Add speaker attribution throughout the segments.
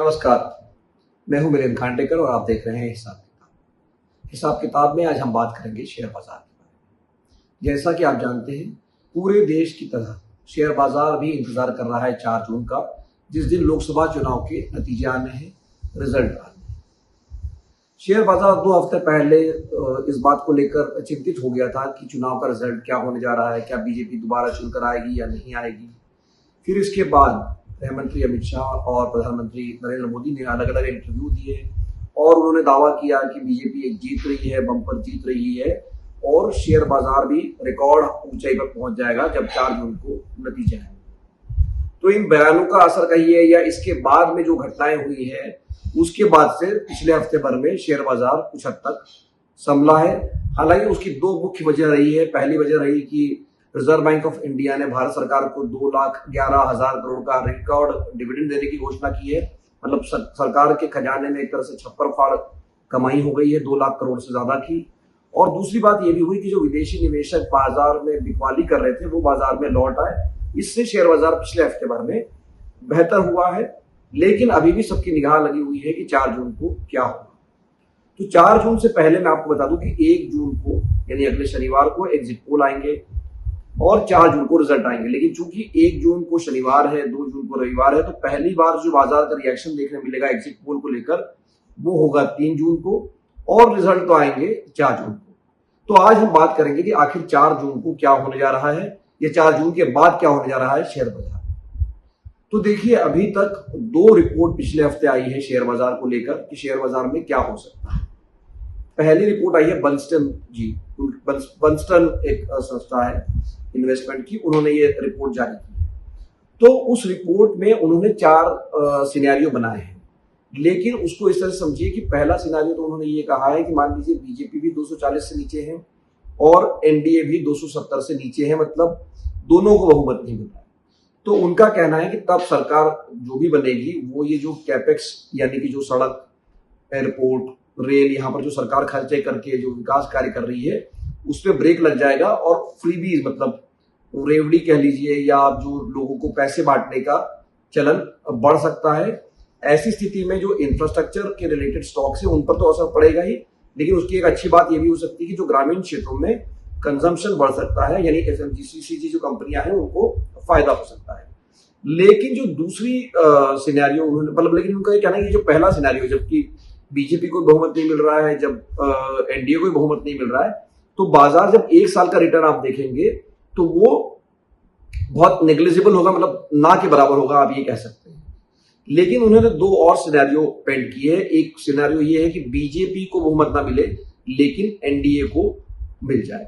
Speaker 1: नमस्कार, मैं हूं मिलिंद खांडेकर और आप देख रहे हैं हिसाब किताब में आज हम बात करेंगे शेयर बाजार के बारे में। जैसा कि आप जानते हैं, पूरे देश की तरह शेयर बाजार भी इंतजार कर रहा है 4 जून का, जिस दिन लोकसभा चुनाव के नतीजे आने हैं, रिजल्ट आने हैं। शेयर बाजार 2 हफ्ते पहले इस बात को लेकर चिंतित हो गया था कि चुनाव का रिजल्ट क्या होने जा रहा है, क्या बीजेपी दोबारा चुनकर आएगी या नहीं आएगी। फिर इसके बाद गृह मंत्री अमित शाह और प्रधानमंत्री नरेंद्र मोदी ने अलग अलग इंटरव्यू दिए और उन्होंने दावा किया कि बीजेपी एक जीत रही है, बम्पर जीत रही है और शेयर बाजार भी रिकॉर्ड ऊंचाई पर पहुंच जाएगा जब 4 जून को नतीजे आएंगे। तो इन बयानों का असर कहिए या इसके बाद में जो घटनाएं हुई है उसके बाद से पिछले हफ्ते भर में शेयर बाजार कुछ हद तक संभला है। हालांकि उसकी 2 मुख्य वजह रही है। पहली वजह रही कि रिजर्व बैंक ऑफ इंडिया ने भारत सरकार को 2,11,000 करोड़ का रिकॉर्ड डिविडेंड देने की घोषणा की है। मतलब सरकार के खजाने में एक तरह से छप्पर फाड़ कमाई हो गई है 2 लाख करोड़ से ज्यादा की। और दूसरी बात यह भी हुई कि जो विदेशी निवेशक बाजार में बिकवाली कर रहे थे वो बाजार में लौट आए। इससे शेयर बाजार पिछले हफ्ते भर में बेहतर हुआ है। लेकिन अभी भी सबकी निगाह लगी हुई है कि 4 जून को क्या होगा। तो 4 जून से पहले मैं आपको बता दूं कि 1 जून को यानी अगले शनिवार को एग्जिट पोल आएंगे और 4 जून को रिजल्ट आएंगे। लेकिन चूंकि 1 जून को शनिवार है, 2 जून को रविवार है, तो पहली बार जो बाजार का रिएक्शन देखने मिलेगा एग्जिट पोल को लेकर वो होगा 3 जून को और रिजल्ट तो आएंगे 4 जून को। तो आज हम बात करेंगे कि आखिर 4 जून को क्या होने जा रहा है या 4 जून के बाद क्या होने जा रहा है शेयर बाजार। तो देखिए, अभी तक 2 रिपोर्ट पिछले हफ्ते आई है शेयर बाजार को लेकर कि शेयर बाजार में क्या हो सकता है। पहली रिपोर्ट आई है बर्नस्टर्न एक संस्था है इन्वेस्टमेंट की, उन्होंने ये रिपोर्ट जारी की है। तो उस रिपोर्ट में उन्होंने 4 सिनेरियो बनाए हैं। लेकिन उसको इस तरह समझिए कि पहला सिनेरियो तो उन्होंने ये कहा है कि मान लीजिए बीजेपी भी 240 से नीचे है और एनडीए भी 270 से नीचे है, मतलब दोनों को बहुमत नहीं मिल रहा है। तो उनका कहना है कि तब सरकार जो भी बनेगी वो ये जो कैपेक्स यानी कि जो सड़क, एयरपोर्ट, रेल, यहाँ पर जो सरकार खर्चे करके जो विकास कार्य कर रही है उस पर ब्रेक लग जाएगा और फ्रीबीज मतलब रेवड़ी कह लीजिए या जो लोगों को पैसे बांटने का चलन बढ़ सकता है। ऐसी स्थिति में जो इंफ्रास्ट्रक्चर के रिलेटेड स्टॉक्स है उन पर तो असर पड़ेगा ही, लेकिन उसकी एक अच्छी बात यह भी हो सकती है कि जो ग्रामीण क्षेत्रों में कंजम्पशन बढ़ सकता है, यानी एफएमजीसी जो कंपनियां हैं उनको फायदा हो सकता है। लेकिन जो दूसरी सिनेरियो उन्होंने मतलब लेकिन उनका ये कहना है कि जो पहला सिनेरियो, जबकि बीजेपी को बहुमत नहीं मिल रहा है, जब एनडीए को बहुमत नहीं मिल रहा है, तो बाजार जब 1 साल का रिटर्न आप देखेंगे तो वो बहुत नेग्लिजिबल होगा, मतलब ना के बराबर होगा, आप ये कह सकते हैं। लेकिन उन्होंने 2 और सिनेरियो पेंट किए हैं। एक सिनेरियो ये है कि बीजेपी को बहुमत ना मिले लेकिन एनडीए को मिल जाए।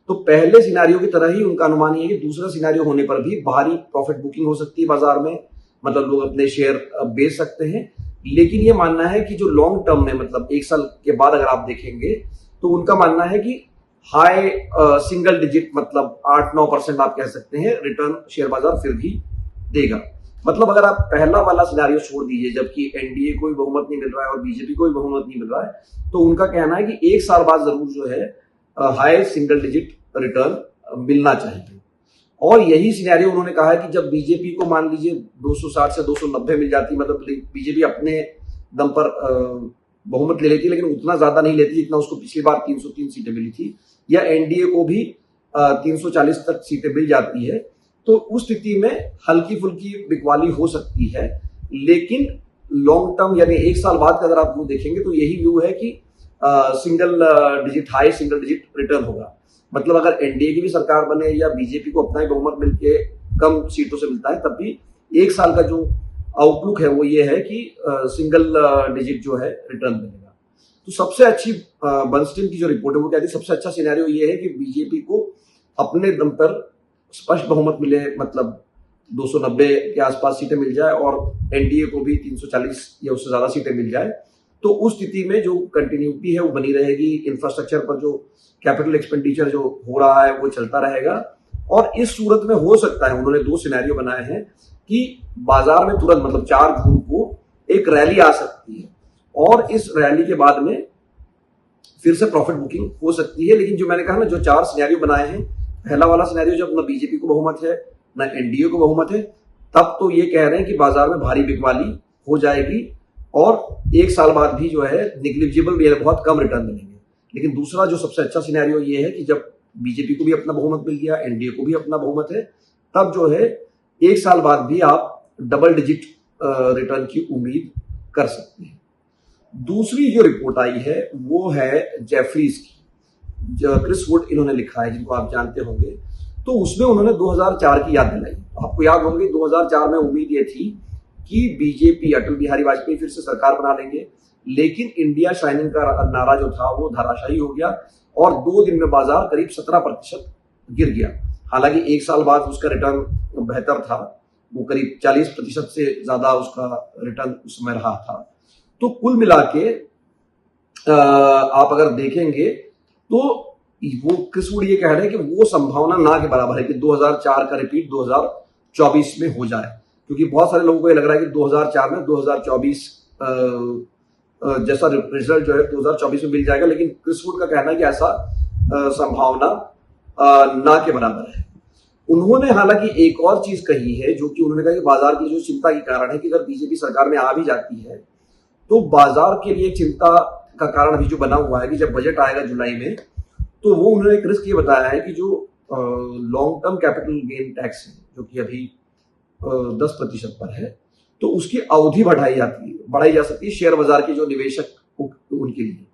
Speaker 1: तो पहले सिनेरियो की तरह ही उनका अनुमान ये है कि दूसरा सिनेरियो होने पर भी भारी प्रॉफिट बुकिंग हो सकती है बाजार में, मतलब लोग अपने शेयर बेच सकते हैं। लेकिन ये मानना है कि जो लॉन्ग टर्म में मतलब 1 साल के बाद अगर आप देखेंगे तो उनका मानना है कि हाई सिंगल डिजिट मतलब 8-9% आप कह सकते हैं रिटर्न शेयर बाजार फिर भी देगा। मतलब अगर आप पहला वाला सिनेरियो छोड़ दीजिए, जबकि एनडीए को भी बहुमत नहीं मिल रहा है और बीजेपी को भी बहुमत नहीं मिल रहा है, तो उनका कहना है कि 1 साल बाद जरूर जो है हाई सिंगल डिजिट रिटर्न मिलना चाहिए। और यही सिनेरियो उन्होंने कहा है कि जब बीजेपी को मान लीजिए 260 से 290 मिल जाती, मतलब बीजेपी अपने दम पर बहुमत ले लेती लेकिन उतना ज्यादा नहीं लेती जितना उसको पिछली बार 303 सीटें मिली थी, या एनडीए को भी 340 तक सीटें मिल जाती है, तो उस स्थिति में हल्की फुल्की बिकवाली हो सकती है। लेकिन लॉन्ग टर्म यानी 1 साल बाद का अगर आप व्यू देखेंगे तो यही व्यू है कि हाई सिंगल डिजिट रिटर्न होगा। मतलब अगर एनडीए की भी सरकार बने या बीजेपी को अपना ही बहुमत मिलके कम सीटों से मिलता है, तब भी 1 साल का जो आउटलुक है वो ये है कि सिंगल डिजिट जो है रिटर्न मिलेगा। तो सबसे अच्छी बर्नस्टर्न की जो रिपोर्ट है वो कहती है सबसे अच्छा सिनेरियो ये है कि बीजेपी को अपने दम पर स्पष्ट बहुमत मिले, मतलब 290 के आसपास सीटें मिल जाए और एनडीए को भी 340 या उससे ज्यादा सीटें मिल जाए। तो उस स्थिति में जो कंटिन्यूटी है वो बनी रहेगी, इंफ्रास्ट्रक्चर पर जो कैपिटल एक्सपेंडिचर जो हो रहा है वो चलता रहेगा। और इस सूरत में हो सकता है, उन्होंने 2 सिनेरियो बनाए हैं कि बाजार में तुरंत मतलब 4 जून को एक रैली आ सकती है और इस रैली के बाद में फिर से प्रॉफिट बुकिंग हो सकती है। लेकिन जो मैंने कहा ना, जो 4 सिनेरियो बनाए हैं, पहला वाला सिनेरियो जब न बीजेपी को बहुमत है न एनडीए को बहुमत है, तब तो ये कह रहे हैं कि बाजार में भारी बिकवाली हो जाएगी और एक साल बाद भी जो है निग्लिजिबल भी है, बहुत कम रिटर्न मिलेंगे। लेकिन दूसरा जो सबसे अच्छा सिनेरियो ये है कि जब बीजेपी को भी अपना बहुमत मिल गया, एनडीए को भी अपना बहुमत है, तब जो है एक साल बाद भी आप डबल डिजिट रिटर्न की उम्मीद कर सकते हैं। दूसरी जो रिपोर्ट आई है वो है जेफरीज की, जो क्रिस वुड इन्होंने लिखा है, जिनको आप जानते होंगे। तो उसमें उन्होंने 2004 की याद दिलाई। आपको याद होंगे 2004 में उम्मीद ये थी कि बीजेपी, अटल बिहारी वाजपेयी फिर से सरकार बना लेंगे, लेकिन इंडिया शाइनिंग का नारा जो था वो धराशायी हो गया और 2 दिन में बाजार करीब 17% गिर गया। हालांकि एक साल बाद उसका रिटर्न बेहतर था, वो करीब 40% से ज्यादा उसका रिटर्न उस समय रहा था। तो कुल मिला के आप अगर देखेंगे तो वो क्रिस वुड ये कह रहे हैं कि वो संभावना ना के बराबर है कि 2004 का रिपीट 2024 में हो जाए, क्योंकि बहुत सारे लोगों को ये लग रहा है कि 2004 में 2024 जैसा रिजल्ट जो है 2024 में मिल जाएगा, लेकिन क्रिस वुड का कहना है कि ऐसा संभावना ना के बराबर है। उन्होंने हालांकि एक और चीज कही है, जो कि उन्होंने कहा कि बाजार की जो चिंता के कारण है कि अगर बीजेपी सरकार में आ भी जाती है तो बाजार के लिए चिंता का कारण भी जो बना हुआ है कि जब बजट आएगा जुलाई में, तो वो उन्होंने एक रिस्क ये बताया है कि जो long term capital gain tax है, जो कि अभी 10% पर है, तो उसकी अवधि बढ़ाई जा सकती है शेयर बाजार के जो निवेशक उनके लिए।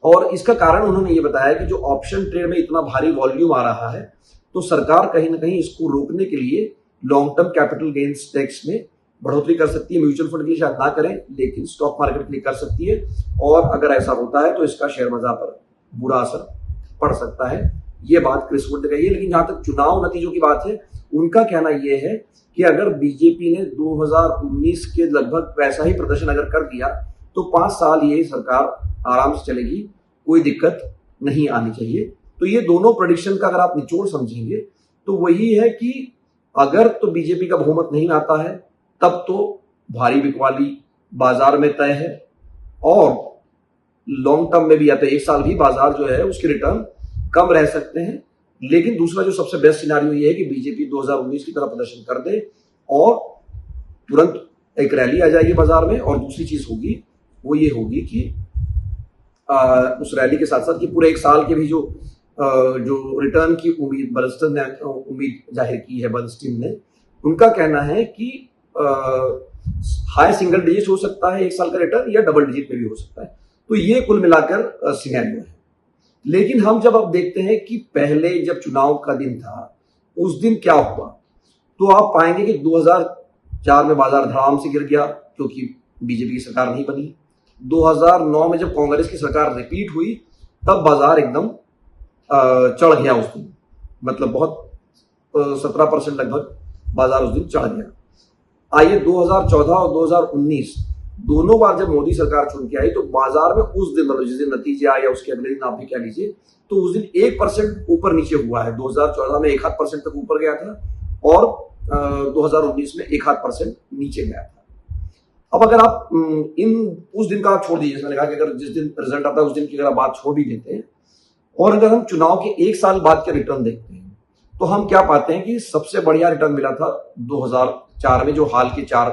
Speaker 1: और इसका कारण उन्होंने ये बताया कि जो ऑप्शन ट्रेड में इतना भारी वॉल्यूम आ रहा है, तो सरकार कहीं ना कहीं इसको रोकने के लिए long term capital gains tax में बढ़ोतरी कर सकती है। म्यूचुअल फंड के लिए शायद ना करें, लेकिन स्टॉक मार्केट के लिए कर सकती है, और अगर ऐसा होता है तो इसका शेयर बाजार पर बुरा असर पड़ सकता है। ये बात क्रिस वुड ने कही है। लेकिन जहां तक चुनाव नतीजों की बात है, उनका कहना यह है कि अगर बीजेपी ने 2019 के लगभग वैसा ही प्रदर्शन अगर कर दिया तो 5 साल ये सरकार आराम से चलेगी, कोई दिक्कत नहीं आनी चाहिए। तो ये दोनों प्रेडिक्शन का अगर आप निचोड़ समझेंगे तो वही है कि अगर तो बीजेपी का बहुमत नहीं आता है तब तो भारी बिकवाली बाजार में तय है, और लॉन्ग टर्म में भी या तो एक साल भी बाजार जो है उसके रिटर्न कम रह सकते हैं। लेकिन दूसरा जो सबसे बेस्ट सिनारियो ये है कि बीजेपी 2019 की तरह प्रदर्शन कर दे और तुरंत एक रैली आ जाएगी बाजार में। और दूसरी चीज होगी वो ये होगी कि उस रैली के साथ साथ कि पूरे एक साल के भी जो रिटर्न की उम्मीद बर्नस्टीन ने उम्मीद जाहिर की है, बर्नस्टीन ने, उनका कहना है कि हाई सिंगल डिजिट हो सकता है एक साल का रिटर्न, या डबल डिजिट में भी हो सकता है। तो ये कुल मिलाकर सिनेरियो है। लेकिन हम जब अब देखते हैं कि पहले जब चुनाव का दिन था उस दिन क्या हुआ, तो आप पाएंगे कि 2004 में बाजार धड़ाम से गिर गया क्योंकि बीजेपी की सरकार नहीं बनी। 2009 में जब कांग्रेस की सरकार रिपीट हुई तब बाजार एकदम चढ़ गया उस दिन, मतलब बहुत 17% लगभग बाजार उस दिन चढ़ गया। आइए 2014 और 2019 दोनों बार जब मोदी सरकार चुन के आई तो बाजार में उस दिन, मतलब जिस दिन नतीजे आए या उसके अगले दिन आप भी कह लीजिए, तो उस दिन 1% ऊपर नीचे हुआ है। 2014 में 1.5% तक ऊपर गया था और 2019 में 1.5% नीचे गया था। अब अगर आप उस दिन का आप छोड़ दीजिए, मैंने कहा कि अगर जिस दिन रिजल्ट आता है उस दिन की अगर आप बात छोड़ भी देते हैं, और अगर हम चुनाव के एक साल बाद के रिटर्न देखते हैं तो हम क्या पाते हैं कि सबसे बढ़िया रिटर्न मिला था 2004 में, जो हाल के 4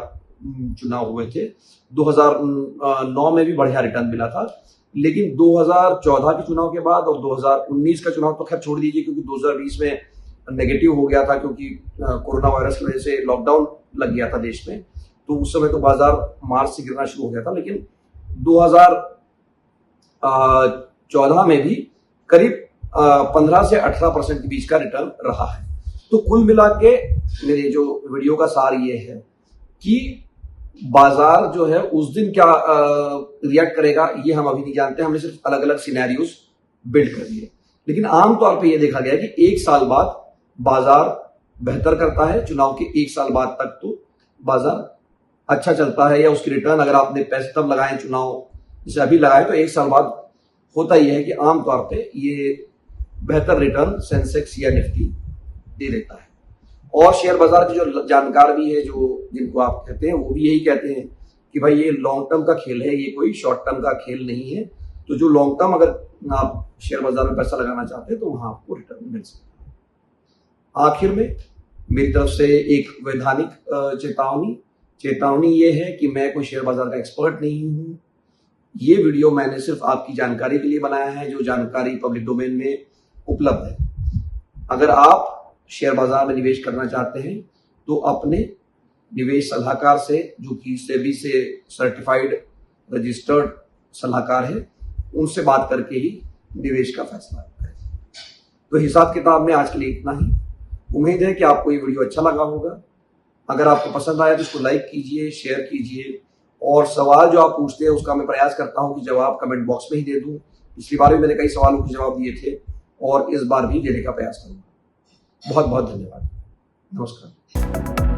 Speaker 1: चुनाव हुए थे। 2009 में भी बढ़िया रिटर्न मिला था, लेकिन 2014 के चुनाव के बाद और 2019 का चुनाव तो खैर छोड़ दीजिए, क्योंकि 2020 में नेगेटिव हो गया था क्योंकि कोरोना वायरस की वजह से लॉकडाउन लग गया था देश में, तो उस समय तो बाजार मार्च से गिरना शुरू हो गया था। लेकिन 2014 में भी करीब 15 से 18% के बीच का रिटर्न रहा है। तो कुल मिला के मेरे जो वीडियो का सार ये है कि बाजार जो है उस दिन क्या रिएक्ट करेगा ये हम अभी नहीं जानते, हमने सिर्फ अलग अलग सिनेरियोस बिल्ड कर लिए। लेकिन आमतौर पे ये देखा गया कि एक साल बाद बाजार बेहतर करता है, चुनाव के एक साल बाद तक तो बाजार अच्छा चलता है, या उसकी रिटर्न अगर आपने पैसे तब लगाए चुनाव जैसे अभी लगाए तो एक साल बाद होता यह है कि आमतौर पे ये बेहतर रिटर्न सेंसेक्स या निफ्टी दे देता है। और शेयर बाजार के जो जानकार भी है, जो जिनको आप कहते हैं, वो भी यही कहते हैं कि भाई ये लॉन्ग टर्म का खेल है, ये कोई शॉर्ट टर्म का खेल नहीं है। तो जो लॉन्ग टर्म अगर आप शेयर बाजार में पैसा लगाना चाहते हैं तो वहां आपको रिटर्न मिल सकता है। आखिर में मेरी तरफ से एक वैधानिक चेतावनी चेतावनी ये है कि मैं कोई शेयर बाजार का एक्सपर्ट नहीं हूं। ये वीडियो मैंने सिर्फ आपकी जानकारी के लिए बनाया है, जो जानकारी पब्लिक डोमेन में उपलब्ध है। अगर आप शेयर बाजार में निवेश करना चाहते हैं तो अपने निवेश सलाहकार से, जो कि सेबी से सर्टिफाइड रजिस्टर्ड सलाहकार है, उनसे बात करके ही निवेश का फैसला करें। तो हिसाब किताब में आज के लिए इतना ही। उम्मीद है कि आपको ये वीडियो अच्छा लगा होगा। अगर आपको पसंद आया तो इसको लाइक कीजिए, शेयर कीजिए, और सवाल जो आप पूछते हैं उसका मैं प्रयास करता हूं कि जवाब कमेंट बॉक्स में ही दे दूं। पिछली बार भी मैंने कई सवालों के जवाब दिए थे और इस बार भी देने का प्रयास करूंगा। बहुत बहुत धन्यवाद। नमस्कार।